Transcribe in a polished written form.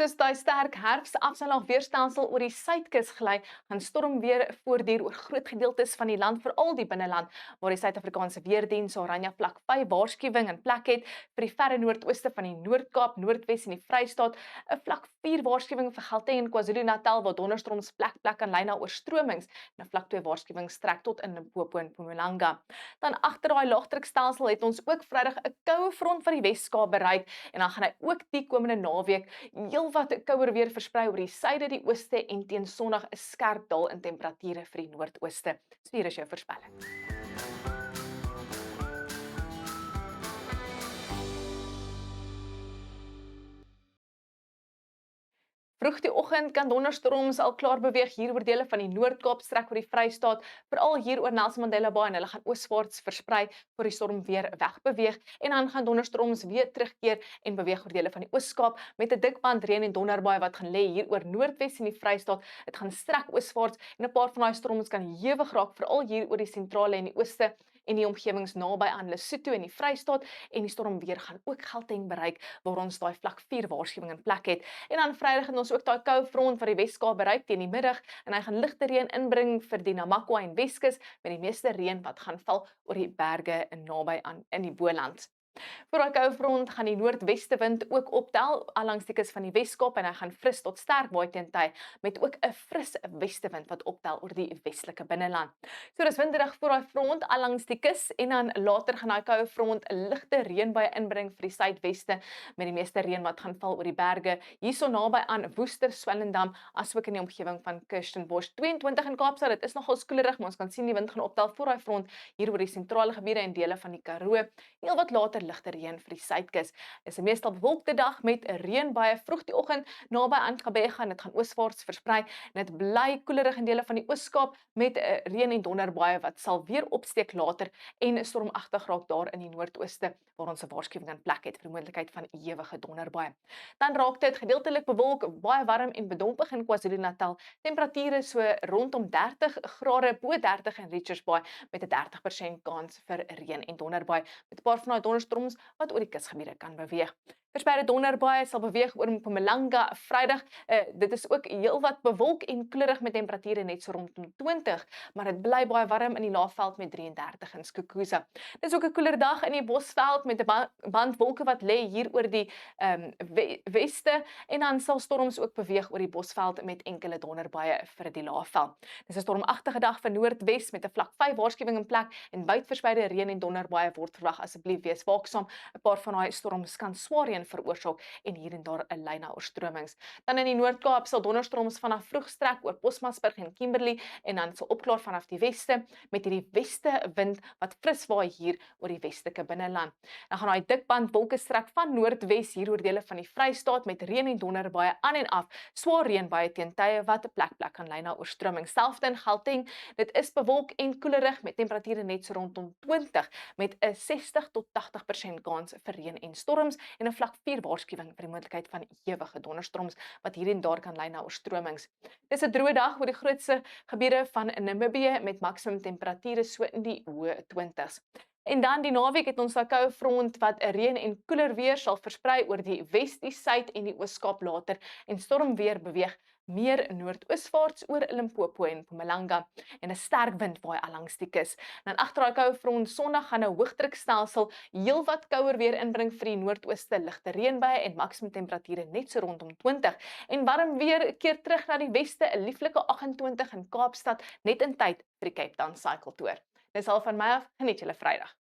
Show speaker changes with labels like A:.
A: Soos daai sterk herfs-afslaag weerstelsel oor die suidkus gly, gaan stormweer voortduur oor groot gedeeltes van die land, veral die binneland, waar die Suid-Afrikaanse Weerdiens oranje vlak 5 waarskuwing in plek het vir die verre noordooste van die Noord-Kaap, Noordwes en die Vrystaat, 'n vlak 4 waarskuwing vir Gauteng en KwaZulu-Natal waar donderstorms plek kan lei na oorstromings en 'n vlak 2 waarskuwing strek tot in Limpopo en Mpumalanga. Dan agter daai laagdrukstelsel het ons ook Vrydag 'n koue front van die Wes-Kaap bereik en dan gaan hy ook die komende naweek heelwat kouer weer versprei oor die suide, die ooste en teen Sondag 'n skerp daal in temperature vir die noordooste. So hier is jou voorspelling. Vroeg die oggend kan donderstorms al klaar beweeg hier oor dele van die Noord-Kaap strek oor die Vrystaat, veral hier oor Nelson Mandela Bay en hulle gaan ooswaarts versprei voor die storm weer wegbeweeg en dan gaan donderstorms weer terugkeer en beweeg oor dele van die Oos-Kaap met 'n dik band reën en donderbaai wat gaan lê hier oor Noordwes en die Vrystaat. Dit gaan strek ooswaarts en 'n paar van daai storms kan hewig raak veral hier oor die sentrale en die ooste en die omgewings naby aan Lesotho en die Vrystaat en die storm weer gaan ook Gauteng bereik waar ons daai vlak 4 waarskuwing in plek het. En dan Vrydag het ons ook daai koue front wat die Wes-Kaap bereik teen die middag en hy gaan ligte reën inbring vir die Namakwa en Weskus met die meeste reën wat gaan val oor die berge en naby aan in die Boland. Vir daai koue front gaan die noordweste wind ook optel langs die kus van die Wes-Kaap en hy gaan fris tot sterk waai teen tyd met ook 'n fris westewind wat optel oor die westelike binneland. So dis winderig vir daai front langs die kus en dan later gaan daai koue front 'n ligte reënbuie inbring vir die suidweste met die meeste reën wat gaan val oor die berge hierso naby aan Woester, Swellendam asook in die omgewing van Kirstenbosch. 22 in Kaapstad, dit is nogal skoelerig, maar ons kan sien die wind gaan optel voor daai front hier oor die sentrale gebiede en dele van die Karoo. Heel wat later ligte reën vir die suidkus. Dis 'n meestal bewolkte dag met 'n reënbuie vroeg die oggend naby aan Gqeberha en dit gaan ooswaarts versprei en dit bly koelerig in dele van die Oos-Kaap met 'n reën en donderbuie wat sal weer opsteek later en stormagtig raak daar in die noordooste waar ons 'n waarskuwing in plek het vir die moontlikheid van ewige donderbuie. Dan raak dit gedeeltelik bewolk, baie warm en bedompig in KwaZulu-Natal. Temperature so rondom 30 grade bo 30 in Richards Bay met 'n 30% kans vir reën en donderbuie met 'n paar van daai donderstorms wat oor die kusgebiede kan beweeg. Verspreide donderbuie sal beweeg oor Mpumalanga Vrydag. Dit is ook heelwat bewolk en koelerig met temperature net so rondom 20, maar dit bly baie warm in die Laagveld met 33 in Skukuza. Dis ook 'n koeler dag in die Bosveld met 'n band wolke wat lê hier oor die weste en dan sal storms ook beweeg oor die Bosveld met enkele donderbuie vir die Laagveld. Dis 'n stormagtige dag vir Noordwes met 'n vlak 5 waarskuwing in plek en wydverspreide reën en donderbuie word verwag. Asseblief wees waaksaam. 'n Paar van daai storms kan swaar reën veroorsaak en hier en daar 'n lyn na oorstromings. Dan in die Noord-Kaap sal donderstorms vanaf vroeg strek oor Bosmasburg en Kimberley en dan sal opklaar vanaf die weste met hierdie weste wind wat fris waai hier oor die westelike binneland. Dan gaan daai dik band wolke strek van noordwes hier oor dele van die Vrystaat met reën en donderbuie aan en af. Swaar reënbuie teen tye wat 'n plek kan lei na oorstromings. Selfs in Gauteng, dit is bewolk en koelerig met temperature net so rondom 20 met 'n 60 tot 80% kans vir reën en storms en 'n vlak 4 waarskuwing vir die moontlikheid van ewige donderstorms wat hier en daar kan lei na oorstromings. Dis 'n droë dag oor die grootste gebiede van Namibië met maksimum temperature so in die hoë 20s. En dan die naweek het ons 'n koue front wat 'n reën en koeler weer sal versprei oor die Wes, die Suid en die Oos-Kaap later en stormweer beweeg meer noordooswaarts oor Limpopo en Mpumalanga en 'n sterk wind waai langs die kus. Dan agter daai koue front Sondag gaan 'n hoëdrukstelsel heelwat kouer weer inbring vir die noordooste, ligte reënbuie en maksimum temperature net so rondom 20 en warm weer keer terug na die weste, 'n lieflike 28 in Kaapstad net in tyd vir die Cape Town Cycle Tour. Dis al van my af, geniet julle Vrydag.